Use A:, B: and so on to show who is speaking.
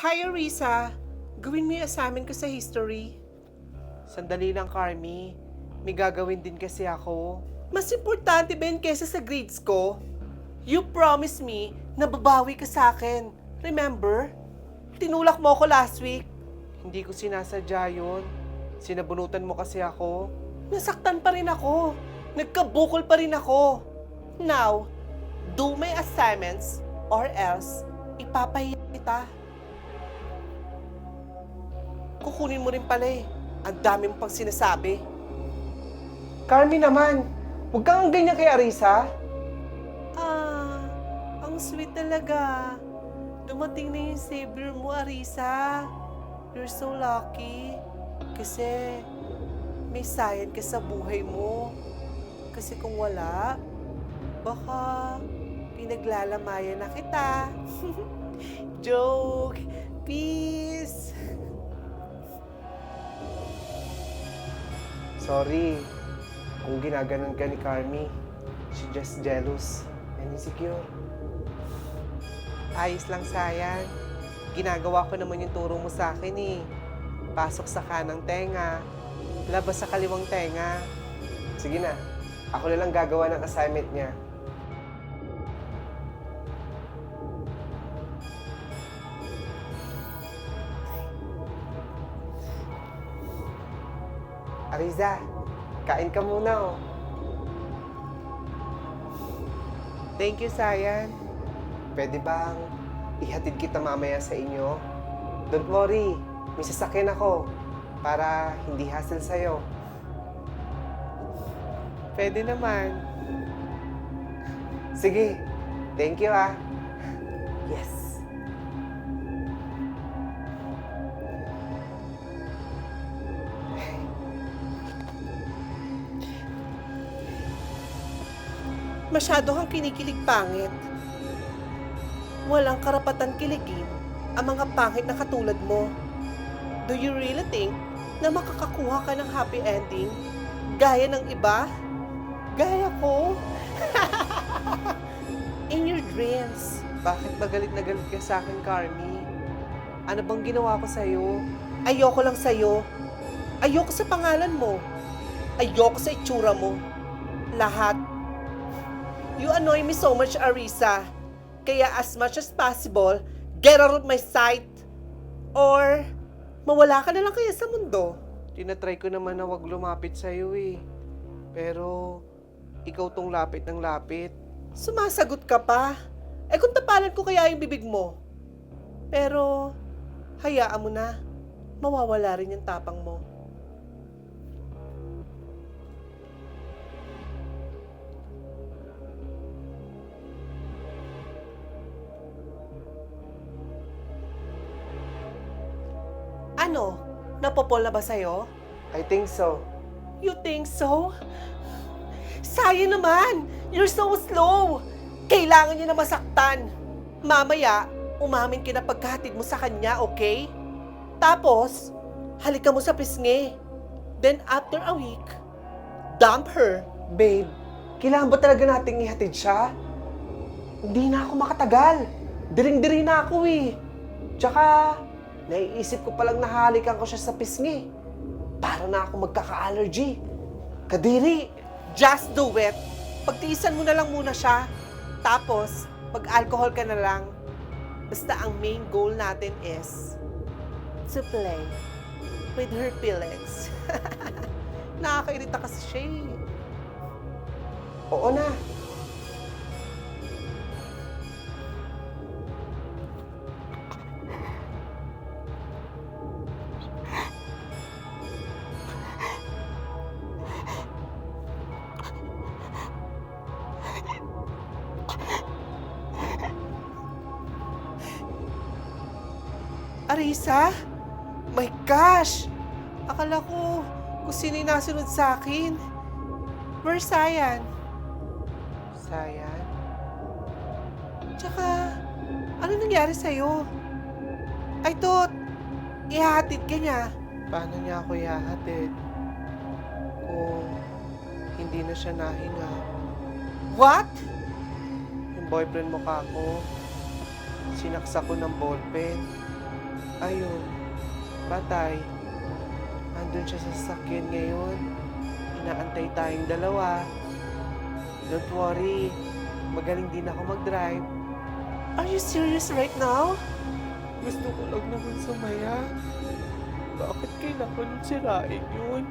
A: Hi, Arisa. Gawin mo yung assignment ko sa history.
B: Sandali lang, Carmi. May gagawin din kasi ako.
A: Mas importante ba yun kesa sa grades ko? You promised me na babawi ka sa akin. Remember? Tinulak mo ako last week.
B: Hindi ko sinasadya yun. Sinabunutan mo kasi ako.
A: Nasaktan pa rin ako. Nagkabukol pa rin ako. Now, do my assignments or else ipapahiya kita. Kukunin mo rin pala eh. Ang dami mo pang sinasabi.
B: Carmi naman, huwag kang ganyan kay Arisa.
A: Ang sweet talaga. Dumating na yung savior mo, Arisa. You're so lucky. Kasi may sayad ka sa buhay mo. Kasi kung wala, baka pinaglalamayan na kita. Joke! Peace!
B: Sorry, kung ginaganon ka ni Carmi. She's just jealous and insecure.
A: Ayos lang, Sayan. Ginagawa ko naman yung turo mo sa akin eh. Pasok sa kanang tenga, labas sa kaliwang tenga.
B: Sige na, ako na lang gagawa ng assignment niya. Ariza, kain ka muna oh.
A: Thank you, Sayan.
B: Pwede bang ihatid kita mamaya sa inyo? Don't worry, may sasakyan ako para hindi hassle sa'yo.
A: Pwede naman.
B: Sige, thank you ah. Yes.
A: Masyado kang kinikilig pangit. Walang karapatan kiligin ang mga pangit na katulad mo. Do you really think na makakakuha ka ng happy ending gaya ng iba? Gaya ko? In your dreams.
B: Bakit ba galit na galit ka sa akin, Carmi? Ano bang ginawa ko sa'yo?
A: Ayoko lang sa'yo. Ayoko sa pangalan mo. Ayoko sa itsura mo. Lahat. You annoy me so much, Arisa. Kaya as much as possible, get out of my sight. Or, mawala ka na lang kaya sa mundo.
B: Tinatry ko naman na wag lumapit sa'yo eh. Pero, ikaw tong lapit ng lapit.
A: Sumasagot ka pa. Eh kung tapalan ko kaya yung bibig mo. Pero, hayaan mo na. Mawawala rin yung tapang mo. Ano? Napopol na ba sa'yo?
B: I think so.
A: You think so? Sayang naman! You're so slow! Kailangan niya na masaktan. Mamaya, umamin ka na pagkahatid mo sa kanya, okay? Tapos, halika mo sa pisngi. Then after a week, dump her.
B: Babe, kailangan ba talaga nating ihatid siya? Hindi na ako makatagal. Diring-diri na ako eh. Tsaka, naiisip ko palang nahalikan ko siya sa pisngi. Para na ako magkaka-allergy. Kadiri!
A: Just do it. Pagtiisan mo na lang muna siya. Tapos, mag-alcohol ka na lang. Basta ang main goal natin is to play with her feelings. Nakakairita kasi siya eh.
B: Oo na.
A: Arisa? My gosh! Akala ko kung sino yung nasunod sa akin. Where's Sayan?
B: Sayan.
A: Tsaka, ano nangyari sa'yo? I thought, ihahatid ka niya.
B: Paano niya ako ihahatid? Kung hindi na siya nahinga.
A: What?
B: Yung boyfriend mo kako, sinaksa ko ng ballpen. Ayun, patay. Andun siya sa sasakyan ngayon. Inaantay tayong dalawa. Don't worry, magaling din ako mag-drive.
A: Are you serious right now?
B: Gusto ko lang naman sumaya. Bakit kailangan sirain yun?